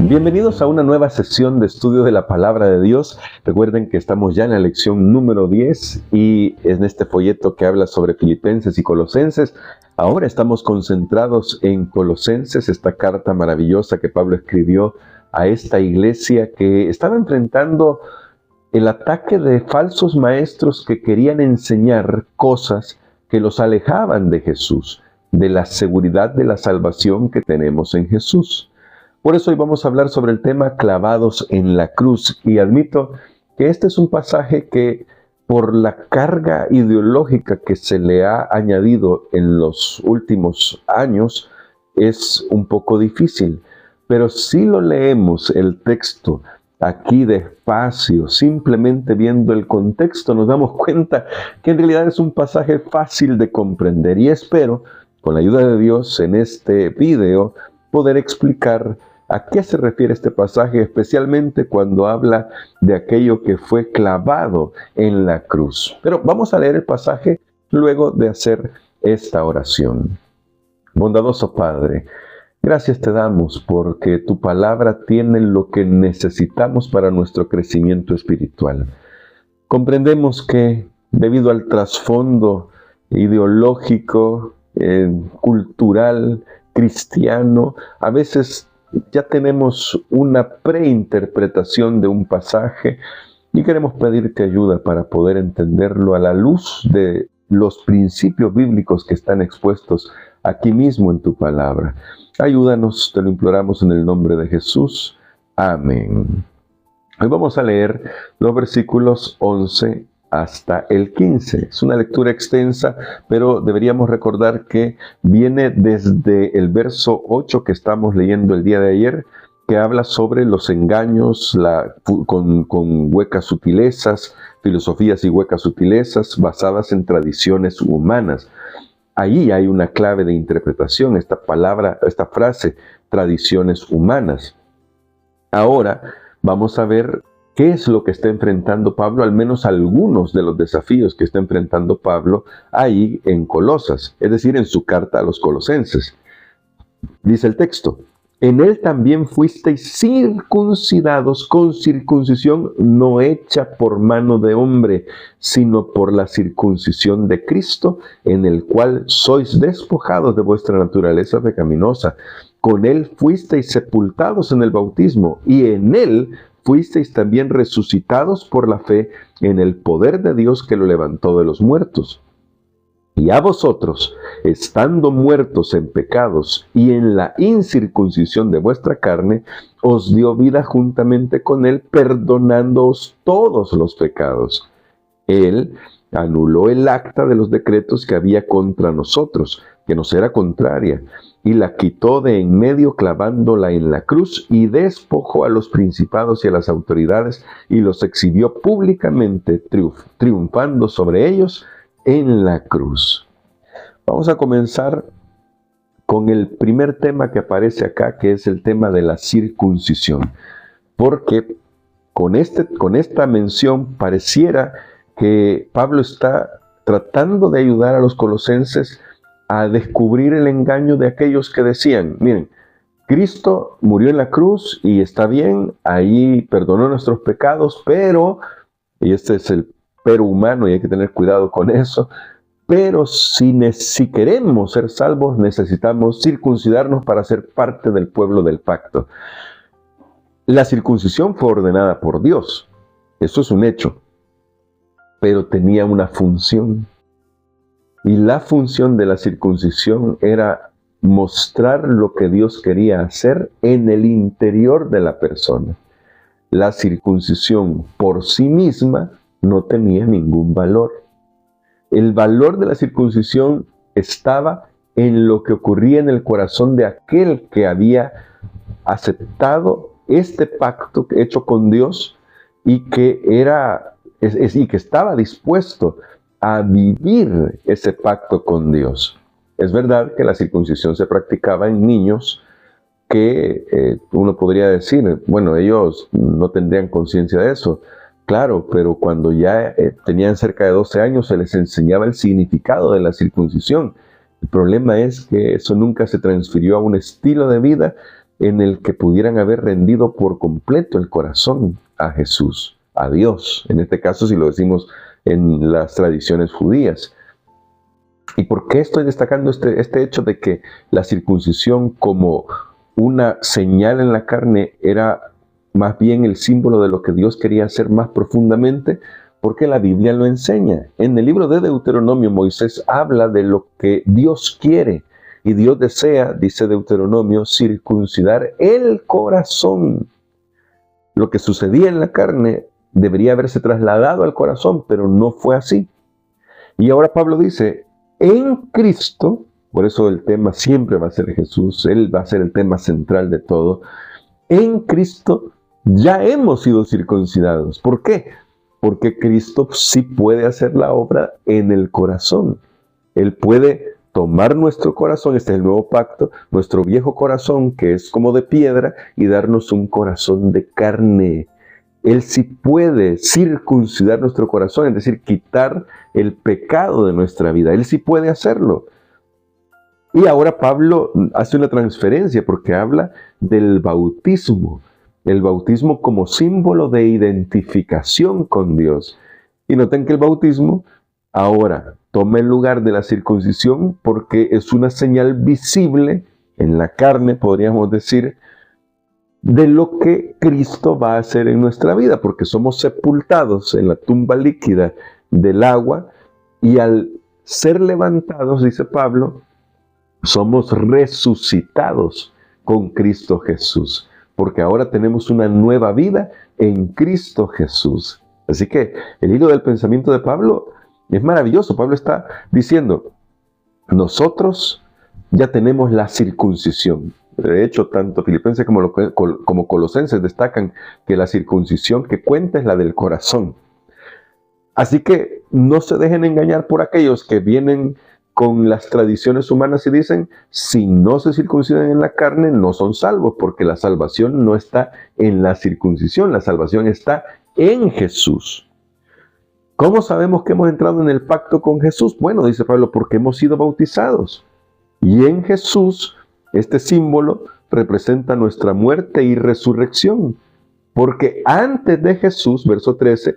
Bienvenidos a una nueva sesión de estudio de la Palabra de Dios. Recuerden que estamos ya en la lección número 10 y en este folleto que habla sobre Filipenses y Colosenses. Ahora estamos concentrados en Colosenses, esta carta maravillosa que Pablo escribió a esta iglesia que estaba enfrentando el ataque de falsos maestros que querían enseñar cosas que los alejaban de Jesús, de la seguridad de la salvación que tenemos en Jesús. Por eso hoy vamos a hablar sobre el tema clavados en la cruz. Y admito que este es un pasaje que, por la carga ideológica que se le ha añadido en los últimos años, es un poco difícil. Pero si lo leemos el texto aquí despacio, simplemente viendo el contexto, nos damos cuenta que en realidad es un pasaje fácil de comprender. Y espero, con la ayuda de Dios en este video, poder explicar a qué se refiere este pasaje, especialmente cuando habla de aquello que fue clavado en la cruz. Pero vamos a leer el pasaje luego de hacer esta oración. Bondadoso Padre, gracias te damos porque tu palabra tiene lo que necesitamos para nuestro crecimiento espiritual. Comprendemos que debido al trasfondo ideológico, cultural, cristiano, a veces ya tenemos una preinterpretación de un pasaje y queremos pedirte ayuda para poder entenderlo a la luz de los principios bíblicos que están expuestos aquí mismo en tu palabra. Ayúdanos, te lo imploramos en el nombre de Jesús. Amén. Hoy vamos a leer los versículos 11 hasta el 15. Es una lectura extensa, pero deberíamos recordar que viene desde el verso 8 que estamos leyendo el día de ayer, que habla sobre los engaños con huecas sutilezas, filosofías y huecas sutilezas basadas en tradiciones humanas. Ahí hay una clave de interpretación, esta frase, tradiciones humanas. Ahora vamos a ver qué es lo que está enfrentando Pablo, al menos algunos de los desafíos que está enfrentando Pablo ahí en Colosas, es decir, en su carta a los colosenses. Dice el texto: en él también fuisteis circuncidados con circuncisión no hecha por mano de hombre, sino por la circuncisión de Cristo, en el cual sois despojados de vuestra naturaleza pecaminosa. Con él fuisteis sepultados en el bautismo, y en él fuisteis también resucitados por la fe en el poder de Dios que lo levantó de los muertos. Y a vosotros, estando muertos en pecados y en la incircuncisión de vuestra carne, os dio vida juntamente con él, perdonándoos todos los pecados. Él anuló el acta de los decretos que había contra nosotros, que nos era contraria, y la quitó de en medio clavándola en la cruz, y despojó a los principados y a las autoridades, y los exhibió públicamente, triunfando sobre ellos en la cruz. Vamos a comenzar con el primer tema que aparece acá, que es el tema de la circuncisión, porque con esta mención pareciera que Pablo está tratando de ayudar a los colosenses a descubrir el engaño de aquellos que decían: miren, Cristo murió en la cruz y está bien, ahí perdonó nuestros pecados, pero, y este es el pero humano y hay que tener cuidado con eso, pero si queremos ser salvos necesitamos circuncidarnos para ser parte del pueblo del pacto. La circuncisión fue ordenada por Dios, eso es un hecho, pero tenía una función. Y la función de la circuncisión era mostrar lo que Dios quería hacer en el interior de la persona. La circuncisión por sí misma no tenía ningún valor. El valor de la circuncisión estaba en lo que ocurría en el corazón de aquel que había aceptado este pacto hecho con Dios y que estaba dispuesto a vivir ese pacto con Dios. Es verdad que la circuncisión se practicaba en niños que uno podría decir, bueno, ellos no tendrían conciencia de eso. Claro, pero cuando ya tenían cerca de 12 años se les enseñaba el significado de la circuncisión. El problema es que eso nunca se transfirió a un estilo de vida en el que pudieran haber rendido por completo el corazón a Jesús, a Dios, en este caso si lo decimos en las tradiciones judías. ¿Y por qué estoy destacando este hecho de que la circuncisión como una señal en la carne era más bien el símbolo de lo que Dios quería hacer más profundamente? Porque la Biblia lo enseña. En el libro de Deuteronomio, Moisés habla de lo que Dios quiere. Y Dios desea, dice Deuteronomio, circuncidar el corazón. Lo que sucedía en la carne debería haberse trasladado al corazón, pero no fue así. Y ahora Pablo dice, en Cristo, por eso el tema siempre va a ser Jesús, Él va a ser el tema central de todo. En Cristo ya hemos sido circuncidados. ¿Por qué? Porque Cristo sí puede hacer la obra en el corazón. Él puede tomar nuestro corazón, este es el nuevo pacto, nuestro viejo corazón que es como de piedra y darnos un corazón de carne. Él sí puede circuncidar nuestro corazón, es decir, quitar el pecado de nuestra vida. Él sí puede hacerlo. Y ahora Pablo hace una transferencia porque habla del bautismo. El bautismo como símbolo de identificación con Dios. Y noten que el bautismo ahora toma el lugar de la circuncisión porque es una señal visible en la carne, podríamos decir, de lo que Cristo va a hacer en nuestra vida, porque somos sepultados en la tumba líquida del agua y al ser levantados, dice Pablo, somos resucitados con Cristo Jesús, porque ahora tenemos una nueva vida en Cristo Jesús. Así que el hilo del pensamiento de Pablo es maravilloso. Pablo está diciendo, nosotros ya tenemos la circuncisión. De hecho, tanto Filipenses como Colosenses destacan que la circuncisión que cuenta es la del corazón. Así que no se dejen engañar por aquellos que vienen con las tradiciones humanas y dicen, si no se circuncidan en la carne, no son salvos, porque la salvación no está en la circuncisión, la salvación está en Jesús. ¿Cómo sabemos que hemos entrado en el pacto con Jesús? Bueno, dice Pablo, porque hemos sido bautizados. Y en Jesús, este símbolo representa nuestra muerte y resurrección. Porque antes de Jesús, verso 13,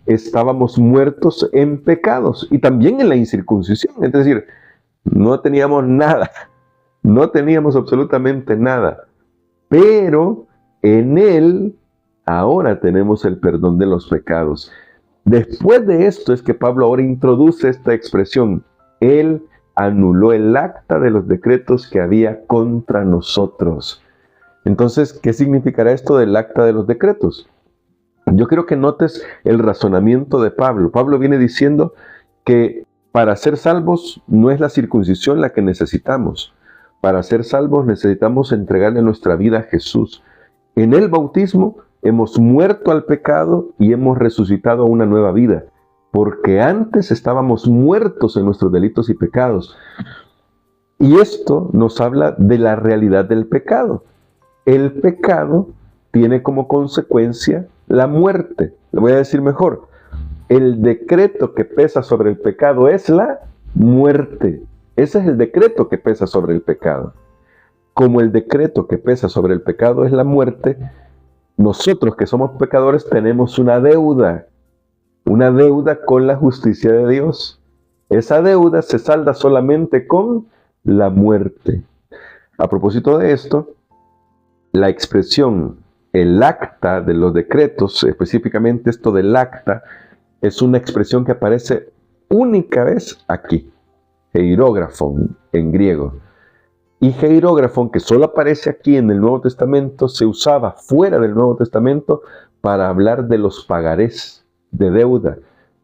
estábamos muertos en pecados y también en la incircuncisión. Es decir, no teníamos nada, no teníamos absolutamente nada. Pero en Él ahora tenemos el perdón de los pecados. Después de esto es que Pablo ahora introduce esta expresión. Él anuló el acta de los decretos que había contra nosotros. Entonces, ¿qué significará esto del acta de los decretos? Yo quiero que notes el razonamiento de Pablo. Pablo viene diciendo que para ser salvos no es la circuncisión la que necesitamos. Para ser salvos necesitamos entregarle nuestra vida a Jesús. En el bautismo hemos muerto al pecado y hemos resucitado a una nueva vida, porque antes estábamos muertos en nuestros delitos y pecados. Y esto nos habla de la realidad del pecado. El pecado tiene como consecuencia la muerte. Le voy a decir mejor. El decreto que pesa sobre el pecado es la muerte. Ese es el decreto que pesa sobre el pecado. Como el decreto que pesa sobre el pecado es la muerte, nosotros que somos pecadores tenemos una deuda con la justicia de Dios. Esa deuda se salda solamente con la muerte. A propósito de esto, la expresión, el acta de los decretos, específicamente esto del acta, es una expresión que aparece única vez aquí, hierógrafon en griego. Y hierógrafon, que solo aparece aquí en el Nuevo Testamento, se usaba fuera del Nuevo Testamento para hablar de los pagarés de deuda.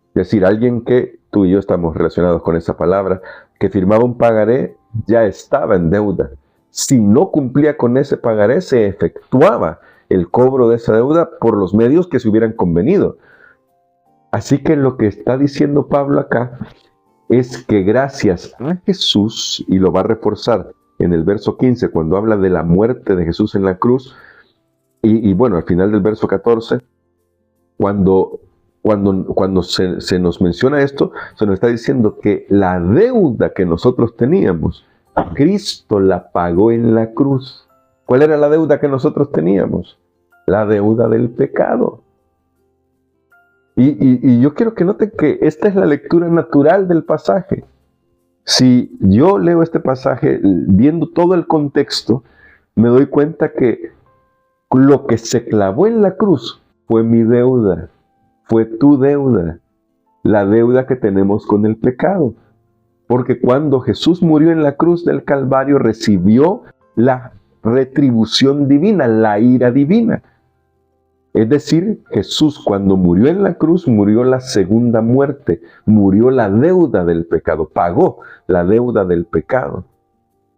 Es decir, alguien que, tú y yo estamos relacionados con esa palabra, que firmaba un pagaré ya estaba en deuda. Si no cumplía con ese pagaré, se efectuaba el cobro de esa deuda por los medios que se hubieran convenido. Así que lo que está diciendo Pablo acá es que gracias a Jesús, y lo va a reforzar en el verso 15 cuando habla de la muerte de Jesús en la cruz, y bueno, al final del verso 14, cuando cuando se nos menciona esto, se nos está diciendo que la deuda que nosotros teníamos, Cristo la pagó en la cruz. ¿Cuál era la deuda que nosotros teníamos? La deuda del pecado. Y yo quiero que noten que esta es la lectura natural del pasaje. Si yo leo este pasaje viendo todo el contexto, me doy cuenta que lo que se clavó en la cruz fue mi deuda, fue tu deuda, la deuda que tenemos con el pecado. Porque cuando Jesús murió en la cruz del Calvario, recibió la retribución divina, la ira divina. Es decir, Jesús cuando murió en la cruz, murió la segunda muerte, murió la deuda del pecado, pagó la deuda del pecado.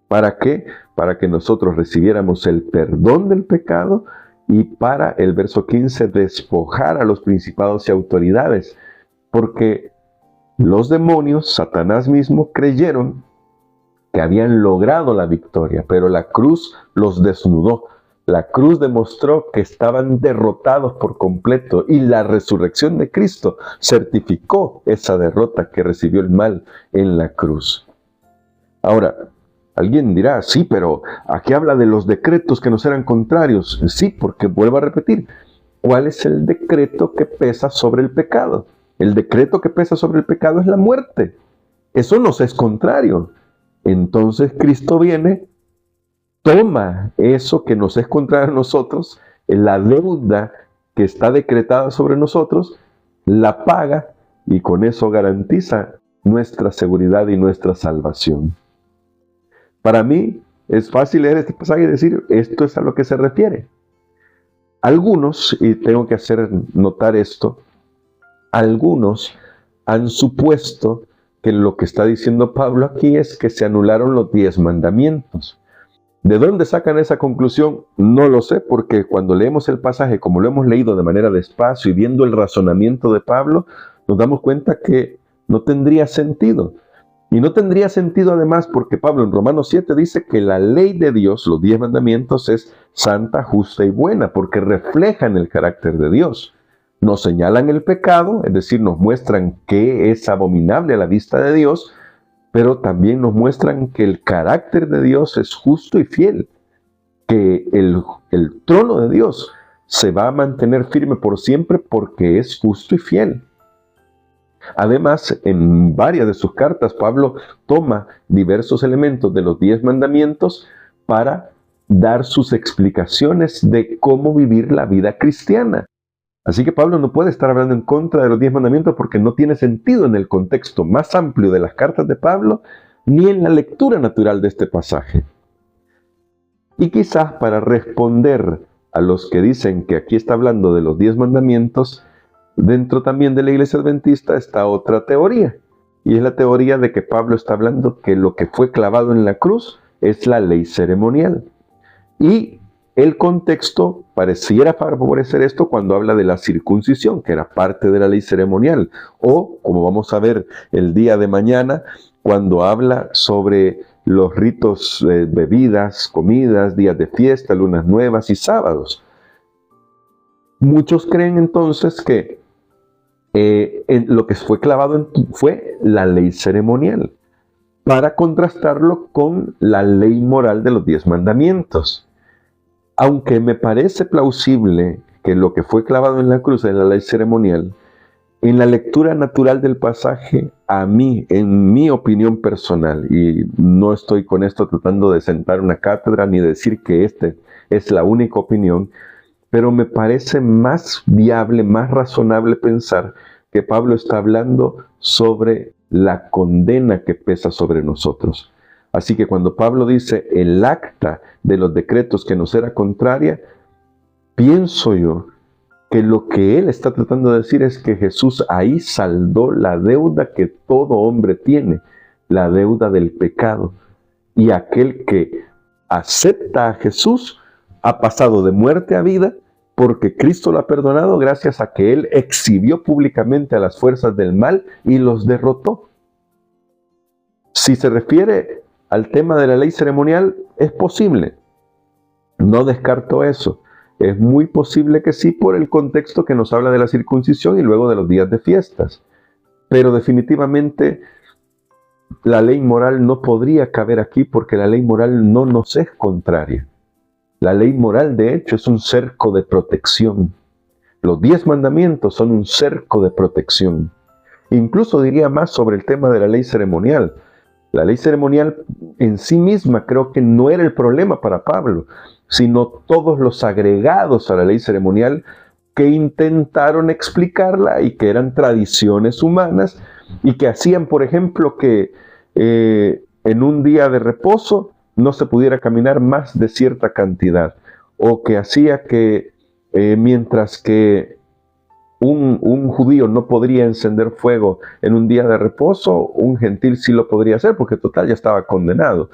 ¿Para qué? Para que nosotros recibiéramos el perdón del pecado y para, el verso 15, despojar a los principados y autoridades. Porque los demonios, Satanás mismo, creyeron que habían logrado la victoria, pero la cruz los desnudó. La cruz demostró que estaban derrotados por completo y la resurrección de Cristo certificó esa derrota que recibió el mal en la cruz. Ahora, alguien dirá, sí, pero aquí habla de los decretos que nos eran contrarios. Sí, porque vuelvo a repetir, ¿cuál es el decreto que pesa sobre el pecado? El decreto que pesa sobre el pecado es la muerte. Eso nos es contrario. Entonces Cristo viene, toma eso que nos es contrario a nosotros, la deuda que está decretada sobre nosotros, la paga y con eso garantiza nuestra seguridad y nuestra salvación. Para mí es fácil leer este pasaje y decir, esto es a lo que se refiere. Algunos, y tengo que hacer notar esto, algunos han supuesto que lo que está diciendo Pablo aquí es que se anularon los 10 mandamientos. ¿De dónde sacan esa conclusión? No lo sé, porque cuando leemos el pasaje, como lo hemos leído de manera despacio y viendo el razonamiento de Pablo, nos damos cuenta que no tendría sentido. Y no tendría sentido además porque Pablo en Romanos 7 dice que la ley de Dios, los 10 mandamientos, es santa, justa y buena, porque reflejan el carácter de Dios. Nos señalan el pecado, es decir, nos muestran que es abominable a la vista de Dios, pero también nos muestran que el carácter de Dios es justo y fiel, que el trono de Dios se va a mantener firme por siempre porque es justo y fiel. Además, en varias de sus cartas, Pablo toma diversos elementos de los 10 mandamientos para dar sus explicaciones de cómo vivir la vida cristiana. Así que Pablo no puede estar hablando en contra de los 10 mandamientos porque no tiene sentido en el contexto más amplio de las cartas de Pablo, ni en la lectura natural de este pasaje. Y quizás para responder a los que dicen que aquí está hablando de los 10 mandamientos, dentro también de la Iglesia Adventista está otra teoría, y es la teoría de que Pablo está hablando que lo que fue clavado en la cruz es la ley ceremonial. Y el contexto pareciera favorecer esto cuando habla de la circuncisión, que era parte de la ley ceremonial, o, como vamos a ver el día de mañana, cuando habla sobre los ritos, bebidas, comidas, días de fiesta, lunas nuevas y sábados. Muchos creen entonces que lo que fue clavado fue la ley ceremonial, para contrastarlo con la ley moral de los 10 mandamientos. Aunque me parece plausible que lo que fue clavado en la cruz es la ley ceremonial, en la lectura natural del pasaje, a mí, en mi opinión personal, y no estoy con esto tratando de sentar una cátedra ni decir que esta es la única opinión, pero me parece más viable, más razonable pensar que Pablo está hablando sobre la condena que pesa sobre nosotros. Así que cuando Pablo dice el acta de los decretos que nos era contraria, pienso yo que lo que él está tratando de decir es que Jesús ahí saldó la deuda que todo hombre tiene, la deuda del pecado. Y aquel que acepta a Jesús ha pasado de muerte a vida porque Cristo lo ha perdonado gracias a que él exhibió públicamente a las fuerzas del mal y los derrotó. Si se refiere al tema de la ley ceremonial, es posible. No descarto eso. Es muy posible que sí, por el contexto que nos habla de la circuncisión y luego de los días de fiestas. Pero definitivamente la ley moral no podría caber aquí porque la ley moral no nos es contraria. La ley moral, de hecho, es un cerco de protección. Los 10 mandamientos son un cerco de protección. Incluso diría más sobre el tema de la ley ceremonial. La ley ceremonial en sí misma creo que no era el problema para Pablo, sino todos los agregados a la ley ceremonial que intentaron explicarla y que eran tradiciones humanas y que hacían, por ejemplo, que en un día de reposo no se pudiera caminar más de cierta cantidad, o que hacía que mientras que un judío no podría encender fuego en un día de reposo, un gentil sí lo podría hacer, porque total ya estaba condenado.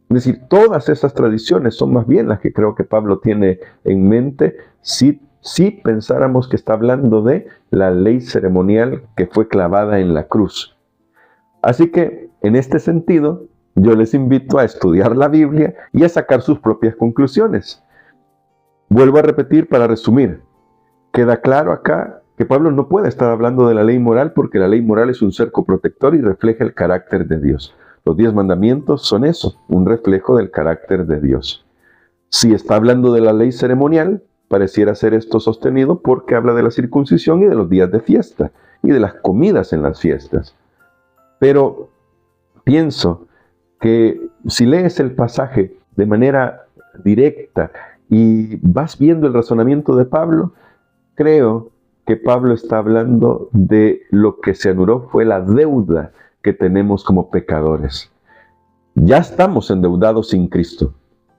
Es decir, todas esas tradiciones son más bien las que creo que Pablo tiene en mente si pensáramos que está hablando de la ley ceremonial que fue clavada en la cruz. Así que, en este sentido, yo les invito a estudiar la Biblia y a sacar sus propias conclusiones. Vuelvo a repetir para resumir. Queda claro acá que Pablo no puede estar hablando de la ley moral porque la ley moral es un cerco protector y refleja el carácter de Dios. Los 10 mandamientos son eso, un reflejo del carácter de Dios. Si está hablando de la ley ceremonial, pareciera ser esto sostenido porque habla de la circuncisión y de los días de fiesta y de las comidas en las fiestas. Pero pienso que si lees el pasaje de manera directa y vas viendo el razonamiento de Pablo, creo que Pablo está hablando de lo que se anuló fue la deuda que tenemos como pecadores. Ya estamos endeudados sin Cristo,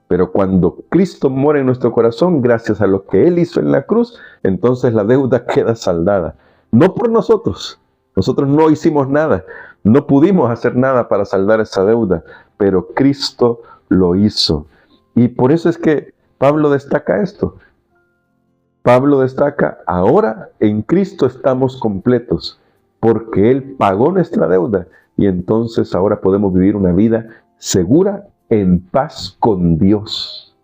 pero cuando Cristo mora en nuestro corazón, gracias a lo que Él hizo en la cruz, entonces la deuda queda saldada. No por nosotros no hicimos nada, no pudimos hacer nada para saldar esa deuda, pero Cristo lo hizo. Y por eso es que Pablo destaca esto. Pablo destaca, ahora en Cristo estamos completos, porque Él pagó nuestra deuda y entonces ahora podemos vivir una vida segura en paz con Dios.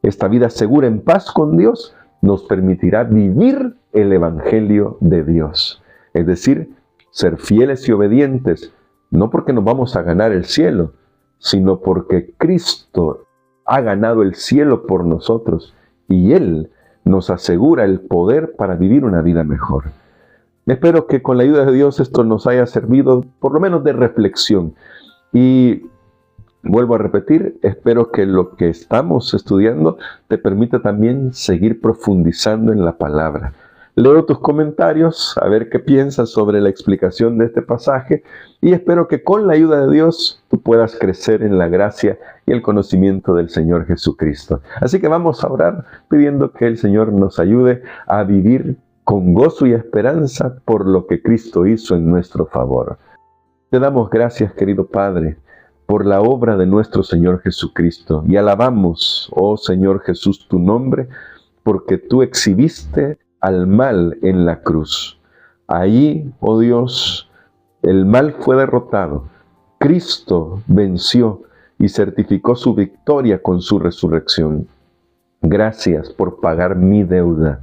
Esta vida segura en paz con Dios nos permitirá vivir el Evangelio de Dios. Es decir, ser fieles y obedientes, no porque nos vamos a ganar el cielo, sino porque Cristo ha ganado el cielo por nosotros y Él nos asegura el poder para vivir una vida mejor. Espero que con la ayuda de Dios esto nos haya servido por lo menos de reflexión. Y vuelvo a repetir, espero que lo que estamos estudiando te permita también seguir profundizando en la palabra. Leo tus comentarios, a ver qué piensas sobre la explicación de este pasaje y espero que con la ayuda de Dios tú puedas crecer en la gracia y el conocimiento del Señor Jesucristo. Así que vamos a orar pidiendo que el Señor nos ayude a vivir con gozo y esperanza por lo que Cristo hizo en nuestro favor. Te damos gracias, querido Padre, por la obra de nuestro Señor Jesucristo y alabamos, oh Señor Jesús, tu nombre, porque tú exhibiste al mal en la cruz. Allí, oh Dios, el mal fue derrotado. Cristo venció y certificó su victoria con su resurrección. Gracias por pagar mi deuda.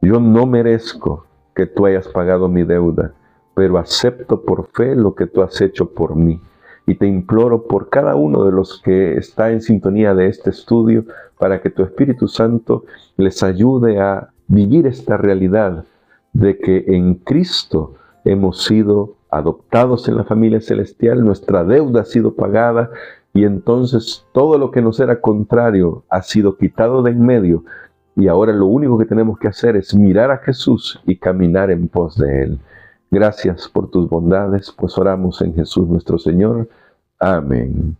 Yo no merezco que tú hayas pagado mi deuda, pero acepto por fe lo que tú has hecho por mí. Y te imploro por cada uno de los que está en sintonía de este estudio, para que tu Espíritu Santo les ayude a vivir esta realidad de que en Cristo hemos sido adoptados en la familia celestial, nuestra deuda ha sido pagada y entonces todo lo que nos era contrario ha sido quitado de en medio y ahora lo único que tenemos que hacer es mirar a Jesús y caminar en pos de Él. Gracias por tus bondades, pues oramos en Jesús nuestro Señor. Amén.